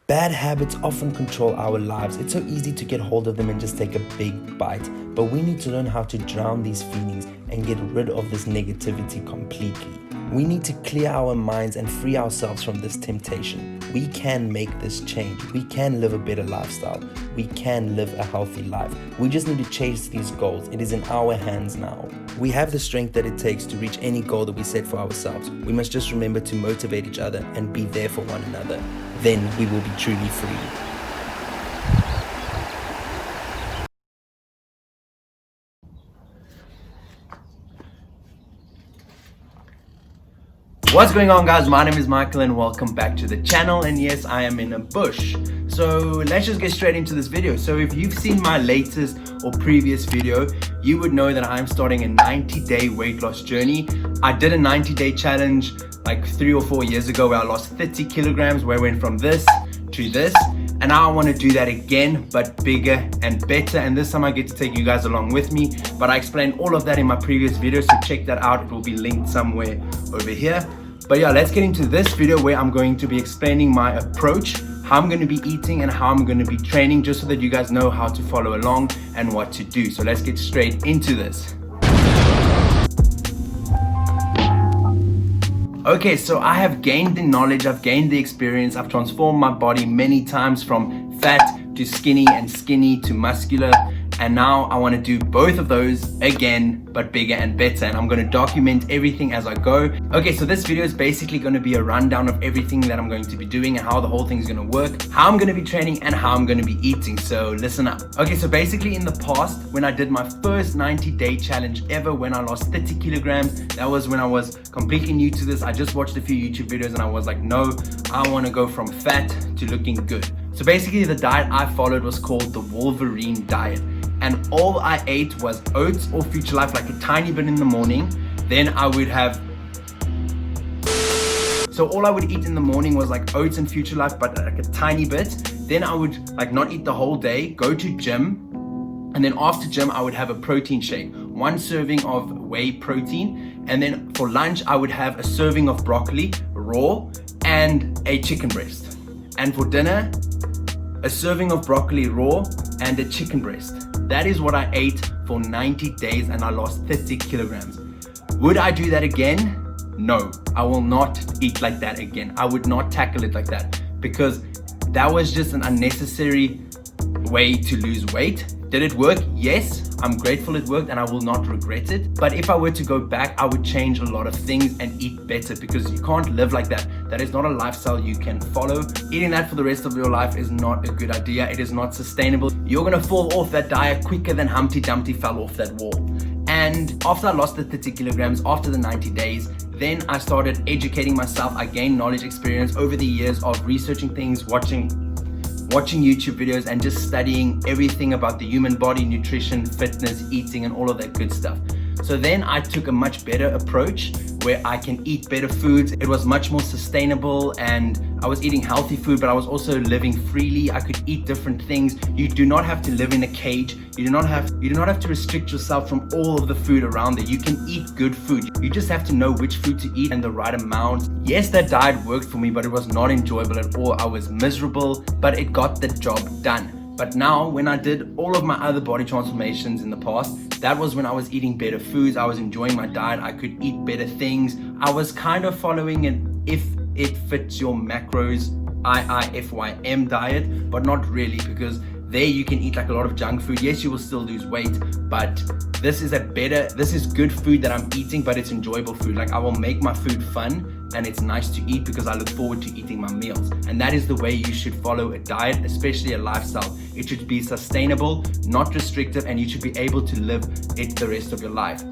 Bad habits often control our lives. It's so easy to get hold of them and just take a big bite, but we need to learn how to drown these feelings and get rid of this negativity completely. We need to clear our minds and free ourselves from this temptation. We can make this change. We can live a better lifestyle. We can live a healthy life. We just need to chase these goals. It is in our hands now. We have the strength that it takes to reach any goal that we set for ourselves. We must just remember to motivate each other and be there for one another. Then we will be truly free. What's going on, guys? My name is Michael and welcome back to the channel. And yes, I am in a bush. So let's just get straight into this video. So if you've seen my latest or previous video, you would know that I'm starting a 90-day weight loss journey. I did a 90-day challenge like 3 or 4 years ago where I lost 30 kilograms, where I went from this to this. And now I want to do that again, but bigger and better. And this time I get to take you guys along with me. But I explained all of that in my previous video, so check that out. It will be linked somewhere over here. But yeah, let's get into this video where I'm going to be explaining my approach, how I'm going to be eating and how I'm going to be training, just so that you guys know how to follow along and what to do. So let's get straight into this. Okay, so I have gained the knowledge, I've gained the experience, I've transformed my body many times from fat to skinny and skinny to muscular. And now I want to do both of those again, but bigger and better. And I'm going to document everything as I go. Okay, so this video is basically going to be a rundown of everything that I'm going to be doing and how the whole thing is going to work, how I'm going to be training and how I'm going to be eating. So listen up. Okay, so basically in the past, when I did my first 90-day challenge ever, when I lost 30 kilograms, that was when I was completely new to this. I just watched a few YouTube videos and I was like, no, I want to go from fat to looking good. So basically the diet I followed was called the Wolverine diet. And all I ate was oats or Future Life, like a tiny bit in the morning. Then I would have, so all I would eat in the morning was like oats and Future Life, but like a tiny bit. Then I would like not eat the whole day, go to gym. And then after gym, I would have a protein shake, 1 serving of whey protein. And then for lunch, I would have a serving of broccoli, raw, and a chicken breast. And for dinner, a serving of broccoli raw and a chicken breast. That is what I ate for 90 days and I lost 30 kilograms. Would I do that again? No, I will not eat like that again. I would not tackle it like that because that was just an unnecessary way to lose weight. Did it work? Yes, I'm grateful it worked and I will not regret it. But if I were to go back, I would change a lot of things and eat better because you can't live like that. That is not a lifestyle you can follow. Eating that for the rest of your life is not a good idea. It is not sustainable. You're gonna fall off that diet quicker than Humpty Dumpty fell off that wall. And after I lost the 30 kilograms, after the 90 days, then I started educating myself. I gained knowledge, experience over the years of researching things, watching YouTube videos and just studying everything about the human body, nutrition, fitness, eating, and all of that good stuff. So then I took a much better approach where I can eat better foods. It was much more sustainable and I was eating healthy food, but I was also living freely. I could eat different things. You do not have to live in a cage. You do not have to restrict yourself from all of the food around there. You can eat good food. You just have to know which food to eat and the right amount. Yes, that diet worked for me, but it was not enjoyable at all. I was miserable, but it got the job done. But now, when I did all of my other body transformations in the past, that was when I was eating better foods. I was enjoying my diet. I could eat better things. I was kind of following an if it fits your macros, IIFYM diet, but not really, because there you can eat like a lot of junk food. Yes, you will still lose weight, but this is good food that I'm eating, but it's enjoyable food. Like I will make my food fun and it's nice to eat because I look forward to eating my meals. And that is the way you should follow a diet, especially a lifestyle. It should be sustainable, not restrictive, and you should be able to live it the rest of your life.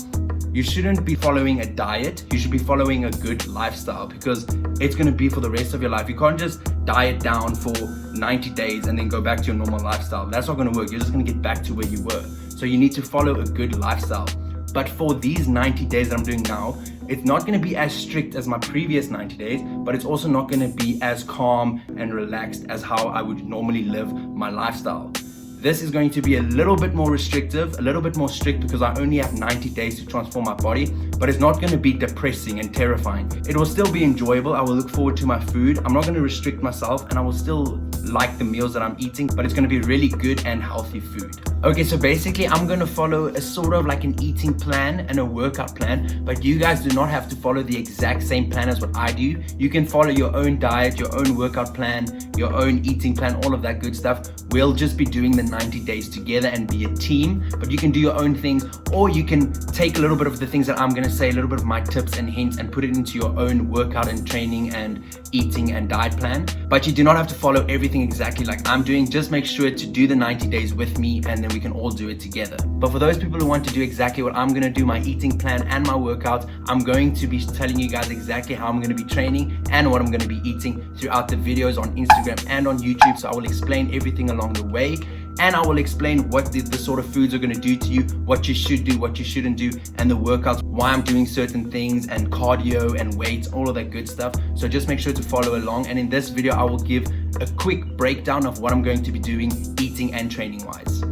You shouldn't be following a diet. You should be following a good lifestyle because it's going to be for the rest of your life. You can't just diet down for 90 days and then go back to your normal lifestyle. That's not going to work. You're just going to get back to where you were. So you need to follow a good lifestyle. But for these 90 days that I'm doing now, it's not going to be as strict as my previous 90 days, but it's also not going to be as calm and relaxed as how I would normally live my lifestyle. This is going to be a little bit more restrictive, a little bit more strict because I only have 90 days to transform my body, but it's not going to be depressing and terrifying. It will still be enjoyable. I will look forward to my food. I'm not going to restrict myself, and I will still like the meals that I'm eating, but it's going to be really good and healthy food. Okay, so basically I'm going to follow a sort of like an eating plan and a workout plan, but you guys do not have to follow the exact same plan as what I do. You can follow your own diet, your own workout plan, your own eating plan, all of that good stuff. We'll just be doing the 90 days together and be a team, but you can do your own things, or you can take a little bit of the things that I'm going to say, a little bit of my tips and hints, and put it into your own workout and training and eating and diet plan. But you do not have to follow everything exactly like I'm doing. Just make sure to do the 90 days with me, and then we can all do it together. But for those people who want to do exactly what I'm going to do, my eating plan and my workouts, I'm going to be telling you guys exactly how I'm going to be training and what I'm going to be eating throughout the videos on Instagram and on YouTube. So I will explain everything along the way, and I will explain what the sort of foods are going to do to you, what you should do, what you shouldn't do, and the workouts, why I'm doing certain things, and cardio and weights, all of that good stuff. So just make sure to follow along, and in this video I will give a quick breakdown of what I'm going to be doing eating and training wise.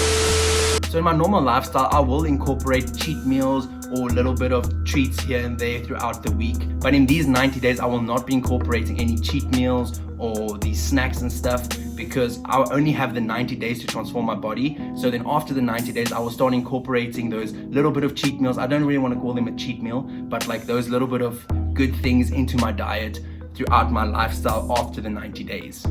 So in my normal lifestyle, I will incorporate cheat meals or a little bit of treats here and there throughout the week. But in these 90 days, I will not be incorporating any cheat meals or these snacks and stuff, because I only have the 90 days to transform my body. So then after the 90 days, I will start incorporating those little bit of cheat meals. I don't really want to call them a cheat meal, but like those little bit of good things into my diet throughout my lifestyle after the 90 days.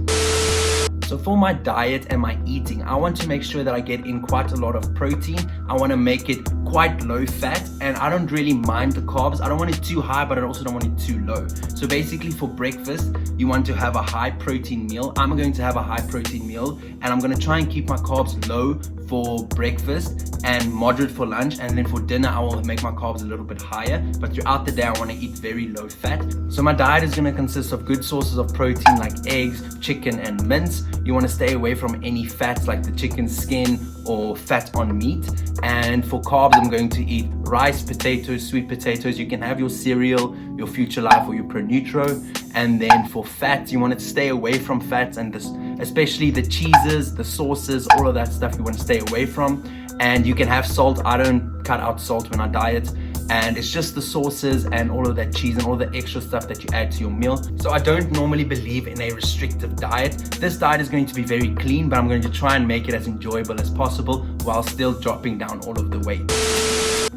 So for my diet and my eating, I want to make sure that I get in quite a lot of protein. I want to make it quite low fat, and I don't really mind the carbs. I don't want it too high, but I also don't want it too low. So basically for breakfast, you want to have a high protein meal. I'm going to have a high protein meal, and I'm going to try and keep my carbs low for breakfast and moderate for lunch, and then for dinner I will make my carbs a little bit higher, but throughout the day I want to eat very low fat. So my diet is going to consist of good sources of protein like eggs, chicken and mince. You want to stay away from any fats like the chicken skin or fat on meat. And for carbs, I'm going to eat rice, potatoes, sweet potatoes. You can have your cereal, your Future Life or your Pro Nutro. And then for fats, you want to stay away from fats, and especially the cheeses, the sauces, all of that stuff you want to stay away from. And you can have salt. I don't cut out salt when I diet, and it's just the sauces and all of that cheese and all the extra stuff that you add to your meal. So I don't normally believe in a restrictive diet. This diet is going to be very clean, but I'm going to try and make it as enjoyable as possible while still dropping down all of the weight.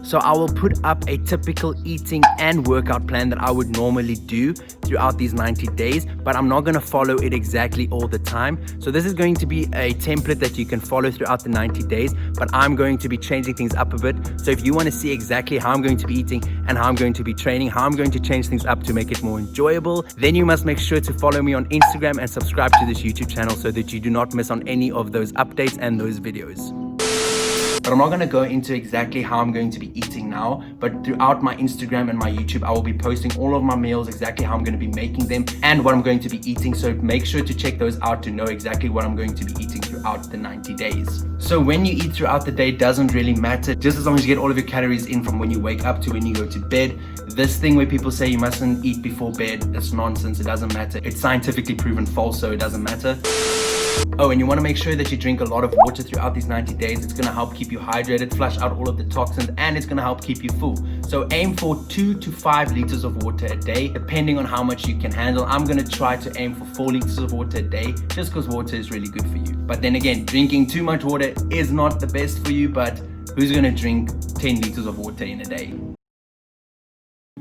So I will put up a typical eating and workout plan that I would normally do throughout these 90 days, but I'm not going to follow it exactly all the time. So this is going to be a template that you can follow throughout the 90 days, but I'm going to be changing things up a bit. So if you want to see exactly how I'm going to be eating and how I'm going to be training, how I'm going to change things up to make it more enjoyable, then you must make sure to follow me on Instagram and subscribe to this YouTube channel so that you do not miss on any of those updates and those videos. But I'm not going to go into exactly how I'm going to be eating now, but throughout my Instagram and my YouTube, I will be posting all of my meals, exactly how I'm going to be making them and what I'm going to be eating. So make sure to check those out to know exactly what I'm going to be eating throughout the 90 days. So when you eat throughout the day doesn't really matter, just as long as you get all of your calories in from when you wake up to when you go to bed. This thing where people say you mustn't eat before bed, that's nonsense. It doesn't matter. It's scientifically proven false, so it doesn't matter. Oh, and you want to make sure that you drink a lot of water throughout these 90 days. It's going to help keep you hydrated, flush out all of the toxins, and it's going to help keep you full. So aim for 2 to 5 liters of water a day, depending on how much you can handle. I'm going to try to aim for 4 liters of water a day, just because water is really good for you. But then again, drinking too much water is not the best for you, but who's going to drink 10 liters of water in a day?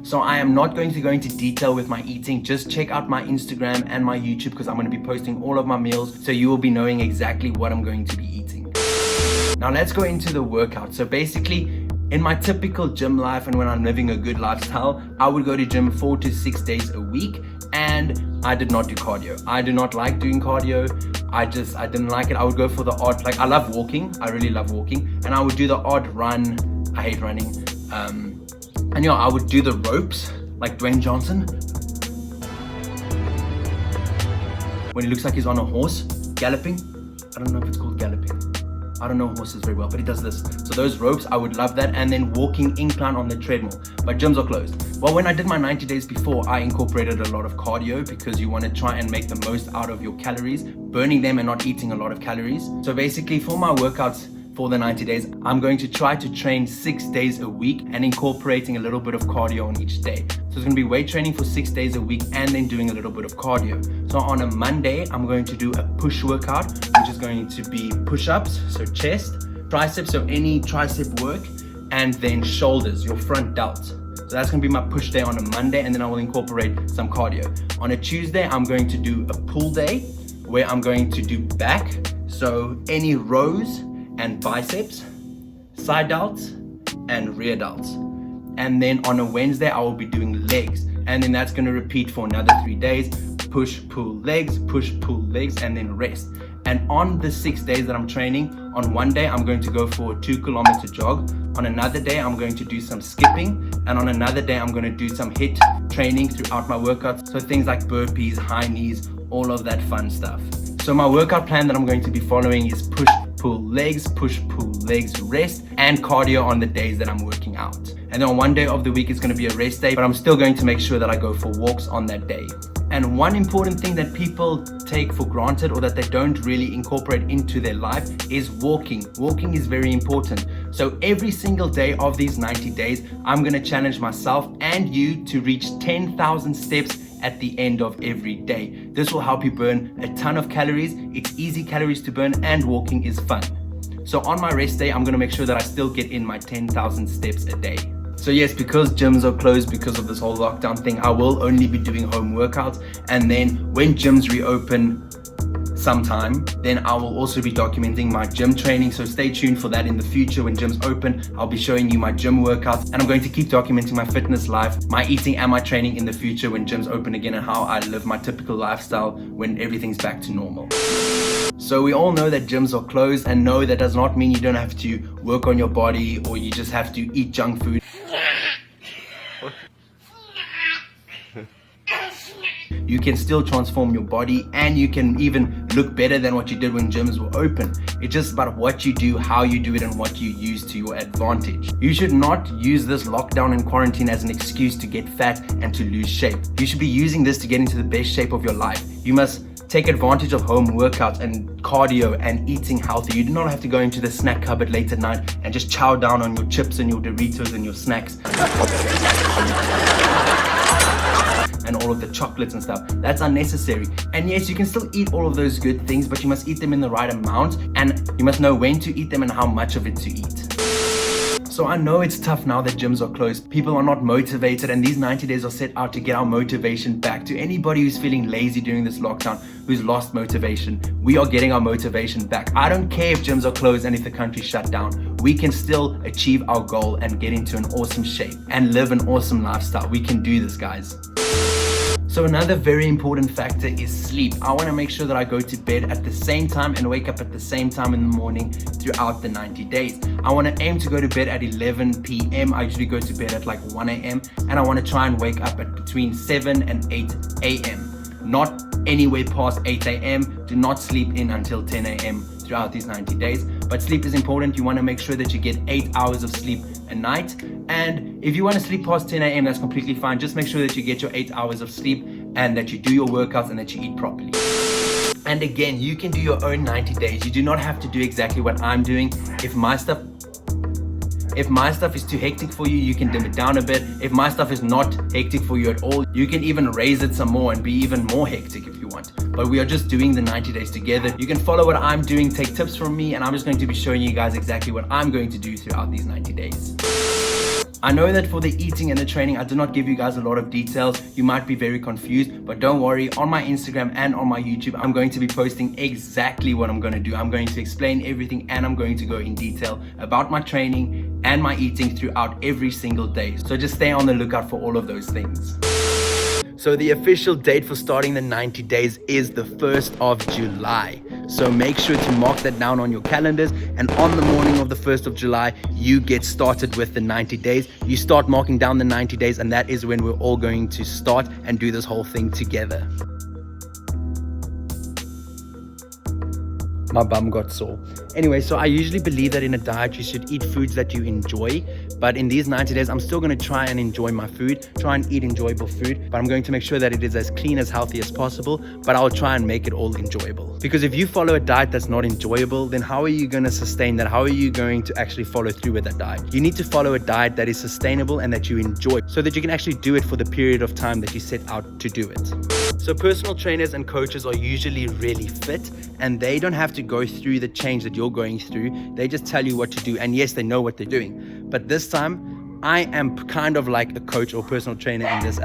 So I am not going to go into detail with my eating. Just check out my Instagram and my YouTube, because I'm going to be posting all of my meals, so you will be knowing exactly what I'm going to be eating. Now let's go into the workout. So basically, in my typical gym life and when I'm living a good lifestyle, I would go to gym 4 to 6 days a week, and I did not do cardio. I do not like doing cardio. I didn't like it. I would go for the odd, like I love walking. I really love walking, and I would do the odd run. I hate running. And you know, I would do the ropes like Dwayne Johnson when he looks like he's on a horse galloping. I don't know if it's called galloping. I don't know horses very well, but he does this. So those ropes, I would love that. And then walking incline on the treadmill. But gyms are closed. Well, when I did my 90 days before, I incorporated a lot of cardio because you want to try and make the most out of your calories, burning them and not eating a lot of calories. So basically for my workouts for the 90 days, I'm going to try to train 6 days a week and incorporating a little bit of cardio on each day. So it's going to be weight training for 6 days a week and then doing a little bit of cardio. So on a Monday, I'm going to do a push workout, which is going to be push-ups, so chest, triceps, so any tricep work, and then shoulders, your front delts. So that's going to be my push day on a Monday, and then I will incorporate some cardio. On a Tuesday, I'm going to do a pull day where I'm going to do back, so any rows and biceps, side delts, and rear delts. And then on a Wednesday, I will be doing legs. And then that's gonna repeat for another 3 days. Push, pull legs, and then rest. And on the 6 days that I'm training, on one day, I'm going to go for a 2-kilometer jog. On another day, I'm going to do some skipping. And on another day, I'm gonna do some HIIT training throughout my workouts. So things like burpees, high knees, all of that fun stuff. So my workout plan that I'm going to be following is push, pull legs, rest, and cardio on the days that I'm working out. And then on one day of the week, it's going to be a rest day, but I'm still going to make sure that I go for walks on that day. And one important thing that people take for granted or that they don't really incorporate into their life is walking. Walking is very important. So every single day of these 90 days, I'm going to challenge myself and you to reach 10,000 steps at the end of every day. This will help you burn a ton of calories. It's easy calories to burn and walking is fun. So on my rest day, I'm going to make sure that I still get in my 10,000 steps a day. So yes, because gyms are closed because of this whole lockdown thing, I will only be doing home workouts. And then when gyms reopen sometime, then I will also be documenting my gym training. So stay tuned for that in the future. When gyms open, I'll be showing you my gym workouts, and I'm going to keep documenting my fitness life, my eating and my training in the future when gyms open again, and how I live my typical lifestyle when everything's back to normal. So we all know that gyms are closed, and no, that does not mean you don't have to work on your body or you just have to eat junk food. You can still transform your body, and you can even look better than what you did when gyms were open. It's just about what you do, how you do it, and what you use to your advantage. You should not use this lockdown and quarantine as an excuse to get fat and to lose shape. You should be using this to get into the best shape of your life. You must take advantage of home workouts and cardio and eating healthy. You do not have to go into the snack cupboard late at night and just chow down on your chips and your Doritos and your snacks and all of the chocolates and stuff. That's unnecessary. And yes, you can still eat all of those good things, but you must eat them in the right amount, and you must know when to eat them and how much of it to eat. So I know it's tough now that gyms are closed. People are not motivated, and these 90 days are set out to get our motivation back. To anybody who's feeling lazy during this lockdown, who's lost motivation, we are getting our motivation back. I don't care if gyms are closed and if the country's shut down. We can still achieve our goal and get into an awesome shape and live an awesome lifestyle. We can do this, guys. So another very important factor is sleep. I want to make sure that I go to bed at the same time and wake up at the same time in the morning throughout the 90 days. I want to aim to go to bed at 11 p.m. I usually go to bed at like 1 a.m. and I want to try and wake up at between 7 and 8 a.m. Not anywhere past 8 a.m. Do not sleep in until 10 a.m. throughout these 90 days. But sleep is important. You want to make sure that you get 8 hours of sleep a night. And if you want to sleep past 10 a.m., that's completely fine. Just make sure that you get your 8 hours of sleep and that you do your workouts and that you eat properly. And again, you can do your own 90 days. You do not have to do exactly what I'm doing. If my stuff is too hectic for you, you can dim it down a bit. If my stuff is not hectic for you at all, you can even raise it some more and be even more hectic if you want. But we are just doing the 90 days together. You can follow what I'm doing, take tips from me, and I'm just going to be showing you guys exactly what I'm going to do throughout these 90 days. I know that for the eating and the training, I did not give you guys a lot of details. You might be very confused, but don't worry. On my Instagram and on my YouTube, I'm going to be posting exactly what I'm going to do. I'm going to explain everything, and I'm going to go in detail about my training and my eating throughout every single day. So just stay on the lookout for all of those things. So the official date for starting the 90 days is the 1st of July. So make sure to mark that down on your calendars, and on the morning of the 1st of July, you get started with the 90 days. You start marking down the 90 days, and that is when we're all going to start and do this whole thing together. My bum got sore. Anyway, so I usually believe that in a diet you should eat foods that you enjoy, but in these 90 days I'm still going to try and enjoy my food, try and eat enjoyable food, but I'm going to make sure that it is as clean, as healthy as possible, but I'll try and make it all enjoyable. Because if you follow a diet that's not enjoyable, then how are you going to sustain that? How are you going to actually follow through with that diet? You need to follow a diet that is sustainable and that you enjoy, so that you can actually do it for the period of time that you set out to do it. So personal trainers and coaches are usually really fit, and they don't have to go through the change that you're going through. They just tell you what to do, and yes, they know what they're doing. But this time, I am kind of like a coach or personal trainer in this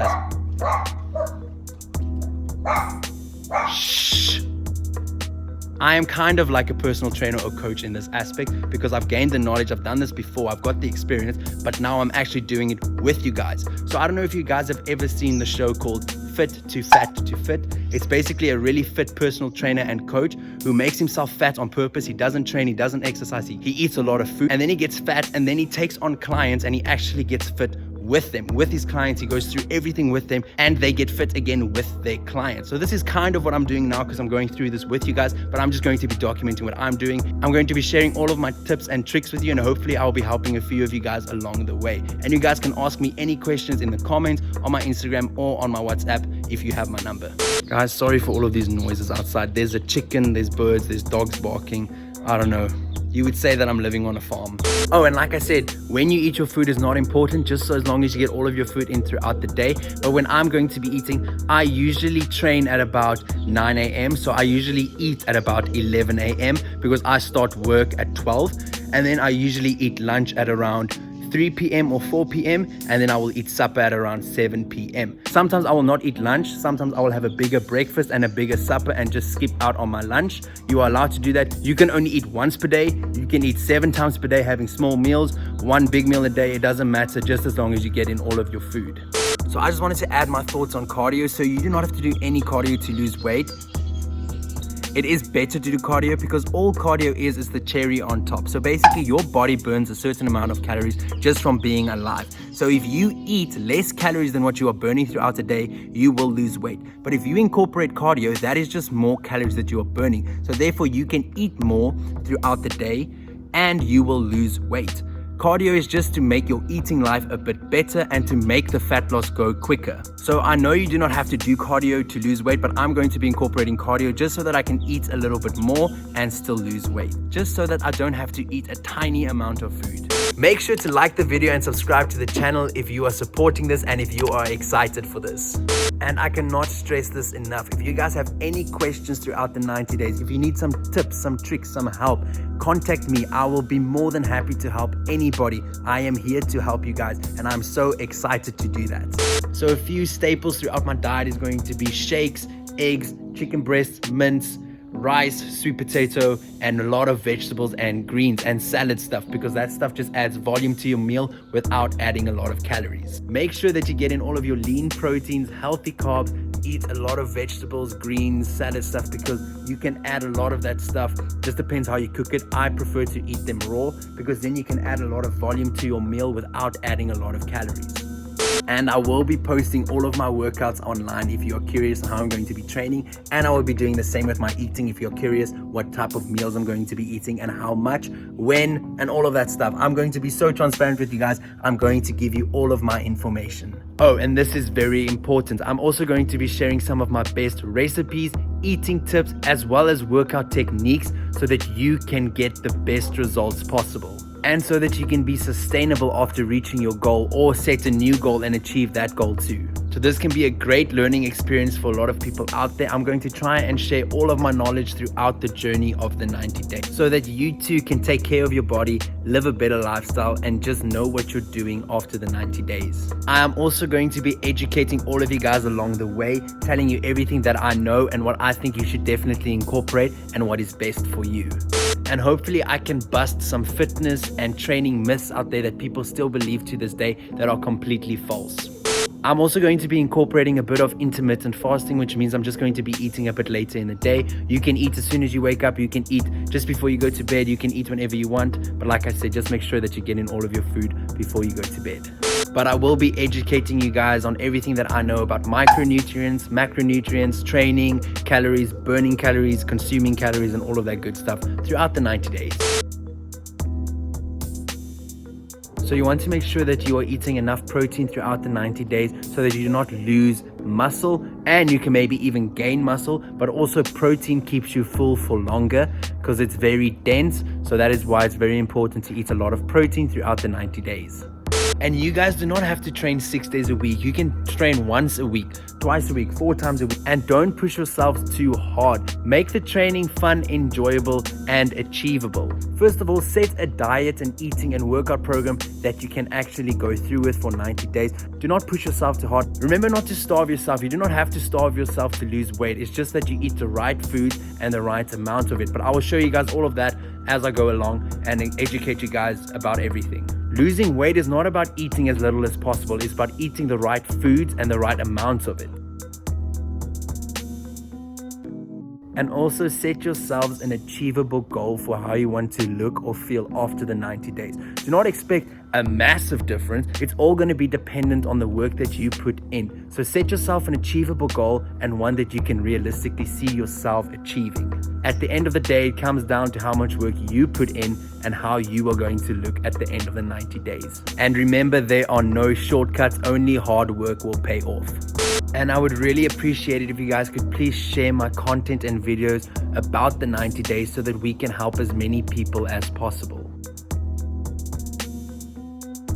I am kind of like a personal trainer or coach in this aspect, because I've gained the knowledge, I've done this before, I've got the experience, but now I'm actually doing it with you guys. So I don't know if you guys have ever seen the show called Fit to Fat to Fit. It's basically a really fit personal trainer and coach who makes himself fat on purpose. He doesn't train, he doesn't exercise, he eats a lot of food, and then he gets fat, and then he takes on clients and he actually gets fit with them, with his clients. He goes through everything with them, and they get fit again with their clients. So this is kind of what I'm doing now, because I'm going through this with you guys, but I'm just going to be documenting what I'm doing. I'm going to be sharing all of my tips and tricks with you, and hopefully I'll be helping a few of you guys along the way. And you guys can ask me any questions in the comments on my Instagram or on my WhatsApp if you have my number. Guys, sorry for all of these noises outside. There's a chicken, there's birds, there's dogs barking. I don't know. You would say that I'm living on a farm. Oh, and like I said, when you eat your food is not important, just so as long as you get all of your food in throughout the day. But when I'm going to be eating, I usually train at about 9 a.m. So I usually eat at about 11 a.m. because I start work at 12. And then I usually eat lunch at around 3 p.m. or 4 p.m. and then I will eat supper at around 7 p.m. Sometimes I will not eat lunch. Sometimes I will have a bigger breakfast and a bigger supper and just skip out on my lunch. You are allowed to do that. You can only eat once per day. You can eat 7 times per day, having small meals, 1 big meal a day. It doesn't matter, just as long as you get in all of your food. So I just wanted to add my thoughts on cardio. So you do not have to do any cardio to lose weight. It is better to do cardio, because all cardio is the cherry on top. So basically your body burns a certain amount of calories just from being alive. So if you eat less calories than what you are burning throughout the day, you will lose weight. But if you incorporate cardio, that is just more calories that you are burning. So therefore you can eat more throughout the day and you will lose weight. Cardio is just to make your eating life a bit better and to make the fat loss go quicker. So I know you do not have to do cardio to lose weight, but I'm going to be incorporating cardio just so that I can eat a little bit more and still lose weight. Just so that I don't have to eat a tiny amount of food. Make sure to like the video and subscribe to the channel if you are supporting this and if you are excited for this. And I cannot stress this enough. If you guys have any questions throughout the 90 days, if you need some tips, some tricks, some help, contact me. I will be more than happy to help anybody. I am here to help you guys, and I'm so excited to do that. So a few staples throughout my diet is going to be shakes, eggs, chicken breasts, mince, rice, sweet potato, and a lot of vegetables and greens and salad stuff, because that stuff just adds volume to your meal without adding a lot of calories. Make sure that you get in all of your lean proteins, healthy carbs, eat a lot of vegetables, greens, salad stuff, because you can add a lot of that stuff. Just depends how you cook it. I prefer to eat them raw, because then you can add a lot of volume to your meal without adding a lot of calories. And I will be posting all of my workouts online if you're curious how I'm going to be training, and I will be doing the same with my eating if you're curious what type of meals I'm going to be eating and how much, when, and all of that stuff. I'm going to be so transparent with you guys. I'm going to give you all of my information. Oh, and this is very important. I'm also going to be sharing some of my best recipes, eating tips, as well as workout techniques so that you can get the best results possible. And so that you can be sustainable after reaching your goal, or set a new goal and achieve that goal too. So this can be a great learning experience for a lot of people out there. I'm going to try and share all of my knowledge throughout the journey of the 90 days so that you too can take care of your body, live a better lifestyle, and just know what you're doing after the 90 days. I am also going to be educating all of you guys along the way, telling you everything that I know and what I think you should definitely incorporate and what is best for you. And hopefully I can bust some fitness and training myths out there that people still believe to this day that are completely false. I'm also going to be incorporating a bit of intermittent fasting, which means I'm just going to be eating a bit later in the day. You can eat as soon as you wake up. You can eat just before you go to bed. You can eat whenever you want. But like I said, just make sure that you get in all of your food before you go to bed. but I will be educating you guys on everything that I know about micronutrients, macronutrients, training, calories, burning calories, consuming calories, and all of that good stuff throughout the 90 days. So you want to make sure that you are eating enough protein throughout the 90 days so that you do not lose muscle, and you can maybe even gain muscle, but also protein keeps you full for longer because it's very dense. So that is why it's very important to eat a lot of protein throughout the 90 days. And you guys do not have to train 6 days a week. You can train once a week, twice a week, 4 times a week, and don't push yourselves too hard. Make the training fun, enjoyable, and achievable. First of all, set a diet and eating and workout program that you can actually go through with for 90 days. Do not push yourself too hard. Remember not to starve yourself. You do not have to starve yourself to lose weight. It's just that you eat the right food and the right amount of it. But I will show you guys all of that as I go along and educate you guys about everything. Losing weight is not about eating as little as possible. It's about eating the right foods and the right amounts of it. And also set yourselves an achievable goal for how you want to look or feel after the 90 days. Do not expect a massive difference. It's all going to be dependent on the work that you put in. So set yourself an achievable goal and one that you can realistically see yourself achieving. At the end of the day, it comes down to how much work you put in and how you are going to look at the end of the 90 days. And remember, there are no shortcuts. Only hard work will pay off. And I would really appreciate it if you guys could please share my content and videos about the 90 days so that we can help as many people as possible.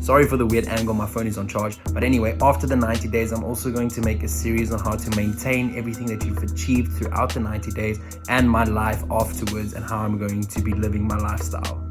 Sorry for the weird angle, my phone is on charge. But anyway, after the 90 days, I'm also going to make a series on how to maintain everything that you've achieved throughout the 90 days and my life afterwards and how I'm going to be living my lifestyle.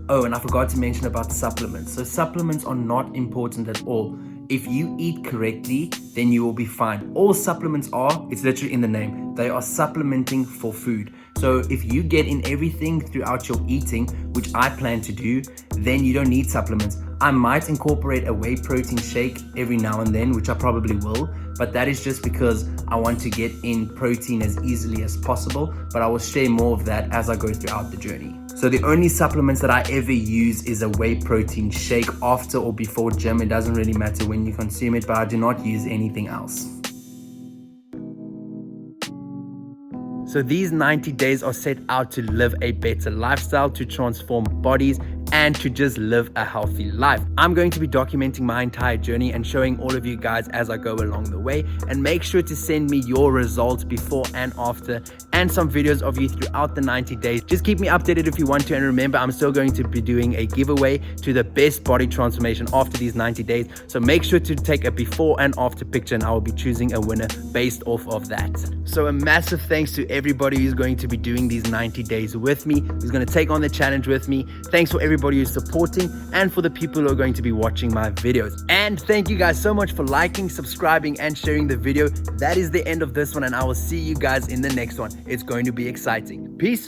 Oh, and I forgot to mention about supplements. So supplements are not important at all. If you eat correctly, then you will be fine. All supplements are, it's literally in the name, they are supplementing for food. So if you get in everything throughout your eating, which I plan to do, then you don't need supplements. I might incorporate a whey protein shake every now and then, which I probably will, but that is just because I want to get in protein as easily as possible, but I will share more of that as I go throughout the journey. So the only supplements that I ever use is a whey protein shake after or before gym. It doesn't really matter when you consume it, but I do not use anything else. So these 90 days are set out to live a better lifestyle, to transform bodies, and to just live a healthy life. I'm going to be documenting my entire journey and showing all of you guys as I go along the way. And make sure to send me your results before and after, and some videos of you throughout the 90 days. Just keep me updated if you want to. And remember, I'm still going to be doing a giveaway to the best body transformation after these 90 days. So make sure to take a before and after picture, and I will be choosing a winner based off of that. So a massive thanks to everybody who's going to be doing these 90 days with me, who's going to take on the challenge with me. Thanks for everybody who's supporting, and for the people who are going to be watching my videos. And thank you guys so much for liking, subscribing, and sharing the video. That is the end of this one, and I will see you guys in the next one. It's going to be exciting. Peace.